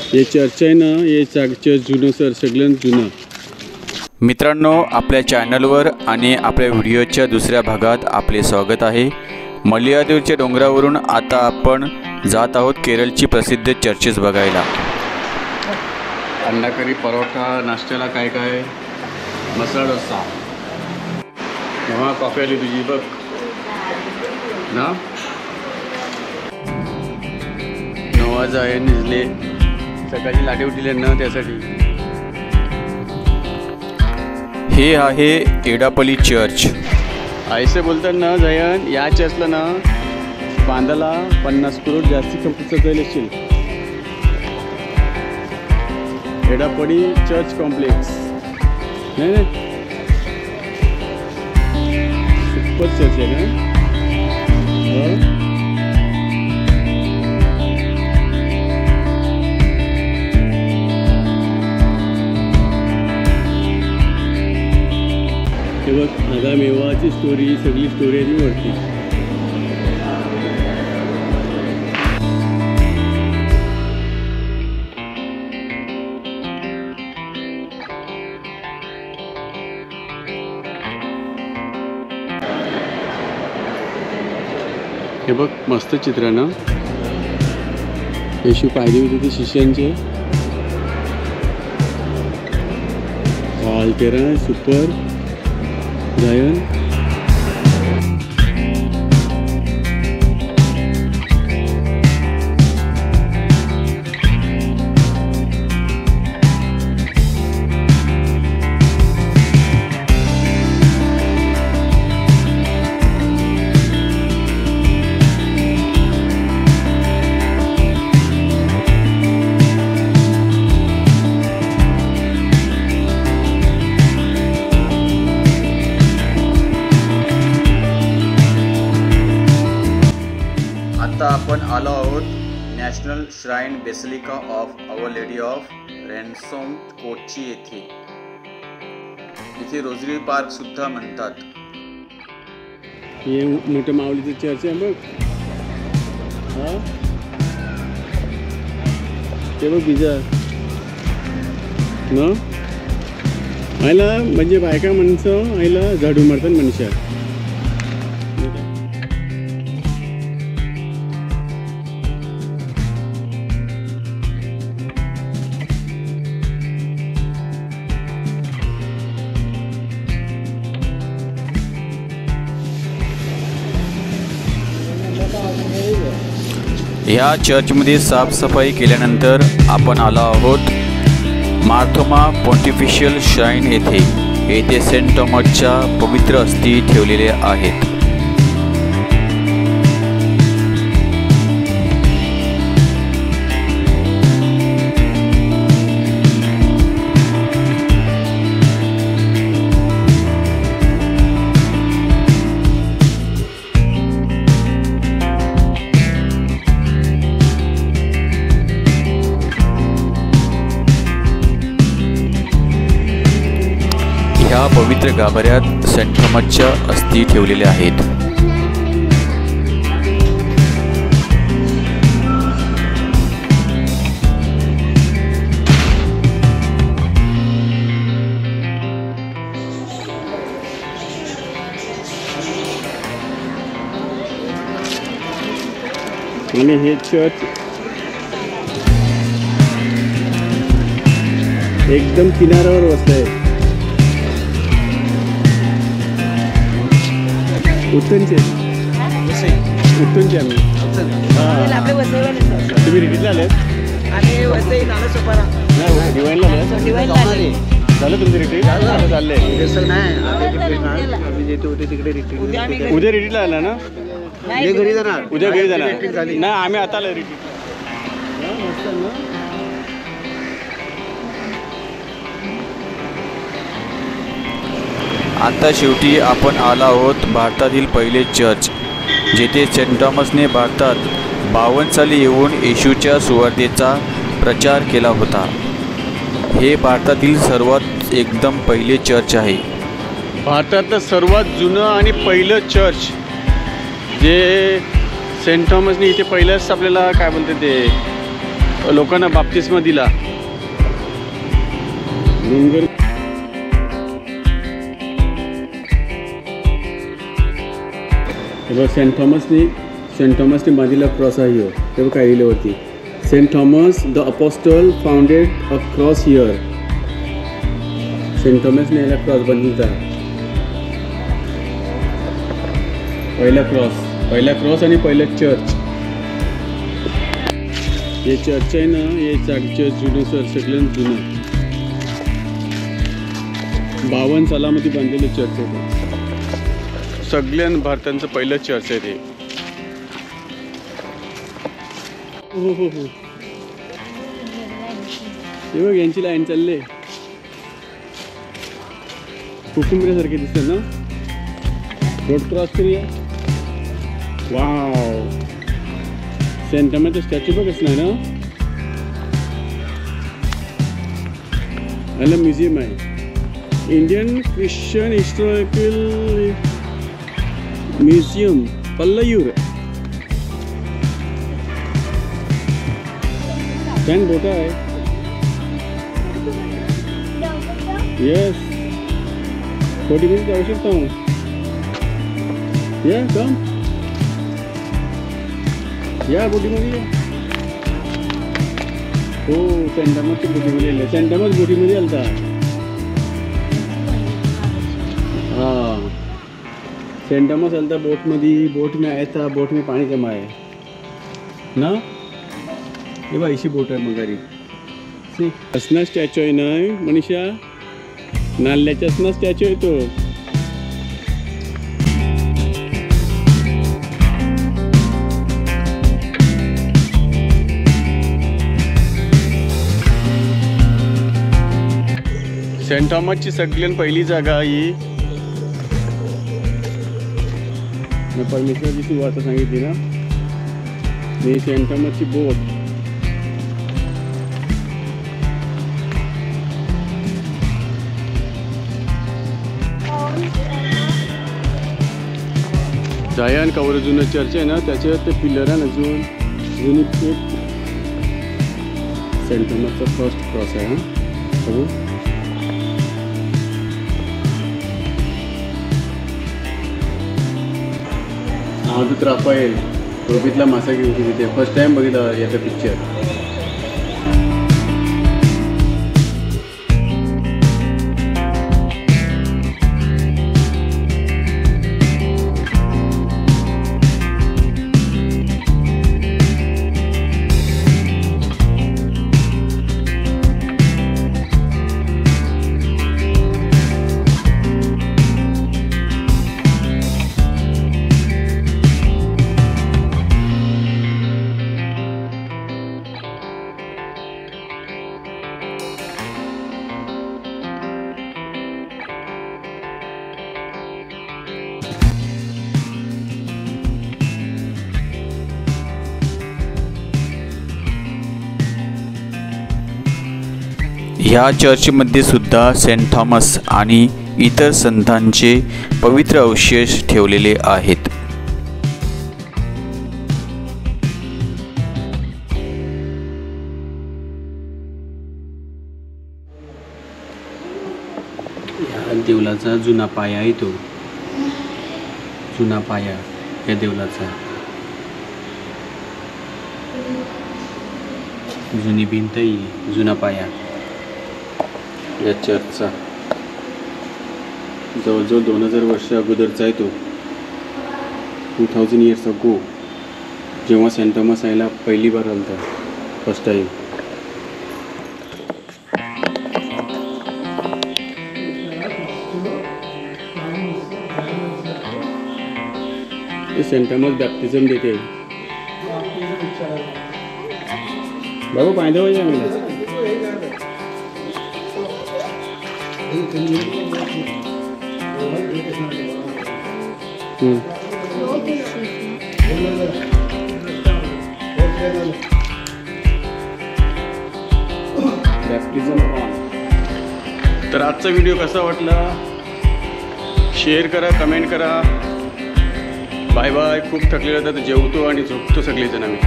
हे चर्च आहे ना, हे चर्च जुनं सर, सगळ्यात जुनं. मित्रांनो, आपल्या चॅनलवर आणि आपल्या व्हिडिओच्या दुसऱ्या भागात आपले स्वागत आहे. मल्लियादेवीच्या डोंगरावरून आता आपण जात आहोत केरळची प्रसिद्ध चर्चेस बघायला. अंडा करी, परोठा, नाश्त्याला काय काय, मसाला डोसा. तेव्हा कॉफी आली तुझी बघ ना. नवाज आहे निजले, सकाळची लाटे उठले ना त्यासाठी. हे आहे एडापल्ली चर्च. ऐसे बोलतात ना जयन, या चर्चला ना बांधायला 50 करोड जास्ती खर्च जाईल असेल. एडापल्ली चर्च कॉम्प्लेक्स नाही नाही, सुपर चर्च आहे ना. हे बघ, आगामेवाची स्टोरी, सगळी स्टोरी आहे वरती. हे बघ, मस्त चित्र ना. येशू पाहिजे होते ते शिष्यांचे. तेरा सुपर जायन. आता आपण आलो आहोत national shrine basilica of our lady of ransom Kochi येथे. इथे रोजरी पार्क सुद्धा म्हणतात. हे मोठ्या माऊलीचं चर्च आहे बघ. हा ते बघ बिजार न आयला, म्हणजे बायका माणसं आईला झाडू मारतात मनुष्या. ह्या चर्चमध्ये साफसफाई केल्यानंतर आपण आलो आहोत मार्थोमा पोंटिफिशियल श्राईन येथे. येथे सेंट थॉमसच्या पवित्र अस्थी ठेवलेल्या आहेत. ह्या पवित्र गाभाऱ्यात सेंट थॉमसच्या अस्थी ठेवलेल्या आहेत. आणि हे चर्च एकदम किनाऱ्यावर वसलंय. उत्तनचे आम्ही. तुम्ही रिटीला आलेत? दिवाळीला झालं तुमचं रिट्रीट? चाललंय उद्या रिट्रीटला आला ना. उद्या घरी जाणार नाही, आम्ही आता आलो रिट्रीट. आता शेवटी आपण आलो आहोत भारतातील पहिले चर्च, जेथे सेंट थॉमसने भारतात 52 साली येऊन येशूच्या सुवार्तेचा प्रचार केला होता. हे भारतातील सर्वात एकदम पहिले चर्च आहे. भारतातलं सर्वात जुनं आणि पहिलं चर्च जे सेंट थॉमसने इथे पहिलंच आपल्याला काय बोलते ते लोकांना बाप्तिस्मा दिला. डोंगर सेंट थॉमसने बांधलेला क्रॉस आहे ह्यो. ते बघ काय लिहिल्यावरती, Saint Thomas the apostle founded a cross here. Saint थॉमसने याला क्रॉस बांधला. पहिला क्रॉस आणि पहिलं चर्च. हे चर्च आहे ना, हे चर्च जुनं सगळं जुनं 52 सालामध्ये बांधलेलं चर्च आहे ते. सगळ्या भारताचं पहिलं चर्च आहे ते. हो हो हो, हे बघ यांची लाईन चालले. कुकुंबऱ्यासारखे दिसतात ना. रोड क्रॉस करूया. वाव, सेंट थॉमसचा स्टॅच्यू बघच नाही ना. याला म्युझियम आहे. Indian Christian historical museum Palayur. छान बोटा आहे. येस, 40 मिनिट जाऊ शकता मग. या कम या बोटीमध्ये. हो, सेंट थॉमसच्या बोटीमध्ये आले. सेंट थॉमस बोटीमध्ये आलता. हां, सेंट थॉमस आलता बोटमध्ये. बोट में आया था, बोट में पाणी जमा आहे ना. हे बा इशी बोट आहे मगारी. असना स्टॅच्यू आहे ना मनीषा, नाल्याच्या असना स्टॅच्यू आहे तो. सेंट थॉमसची सगळ्यात पहिली जागा ही मी परमेश्वरची सुरुवात सांगितली ना. मी सेंट थॉमसची बोट. जायन कवर जुनं चर्च आहे ना, त्याच्यावर ते पिलर आहे ना अजून जुनी. सेंट थॉमसचा फर्स्ट क्रॉस आहे. हां, अवधूत राफाएल टोपीतला मासा घेऊन तिथे फर्स्ट टाइम बघितला याचा पिक्चर. ह्या चर्चमध्ये सुद्धा सेंट थॉमस आणि इतर संतांचे पवित्र अवशेष ठेवलेले आहेत. या देवलाचा जुना पाया आहे तो. जुना पाया या देवलाचा. जुनी भिंत ही जुना पाया या चर्चचा. जवळजवळ 2000 वर्ष अगोदरचा आहे तो. 2000 years ago, जेव्हा सेंट थॉमस यायला पहिली बार आलता, फर्स्ट टाइम. सेंट थॉमस बॅप्टिझम देते. बाबा पाहिजे पाहिजे आम्हाला. तर आजचा व्हिडिओ कसा वाटला शेअर करा, कमेंट करा. Bye bye. खूप थकलेला तर जेवतो आणि झोपतो सगळेजण आम्ही.